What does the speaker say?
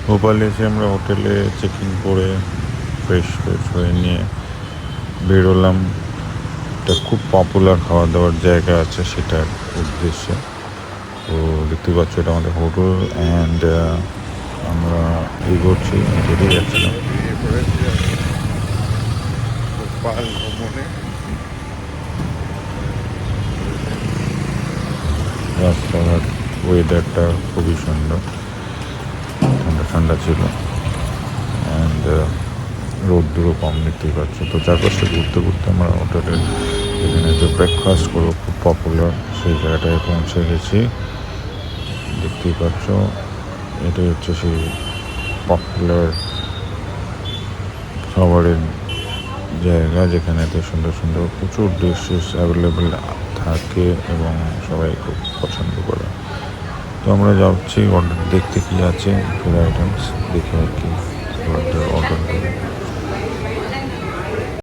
ভোপালে এসে আমরা হোটেলে চেক ইন করে ফ্রেশ হয়ে নিয়ে বেরোলাম। এটা খুব পপুলার খাওয়া দাওয়ার জায়গা আছে সেটার উদ্দেশ্যে। তো দেখতে পাচ্ছ এটা আমাদের হোটেল অ্যান্ড আমরা এগোচ্ছি, বেরিয়ে যাচ্ছিলাম ভোপাল ভ্রমণে। রাস্তাঘাট ওয়েদারটা খুবই সুন্দর, ঠান্ডা ঠান্ডা ছিল অ্যান্ড রোদ্দুরও কম, দেখতেই পাচ্ছ। তো চারপাশটা ঘুরতে ঘুরতে আমরা হোটেলের এখানে যে ব্রেকফাস্ট করবো খুব পপুলার সেই জায়গাটায় পৌঁছে গেছি। দেখতেই পাচ্ছ এটাই হচ্ছে সেই পপুলার খাবারের জায়গা যেখানেতে সুন্দর সুন্দর প্রচুর ডিশেস অ্যাভেলেবেল থাকে এবং সবাই খুব পছন্দ করে। তো আমরা যাচ্ছি অর্ডার দেখতে কী আছে, ফুড আইটেমস দেখে আর কি অর্ডার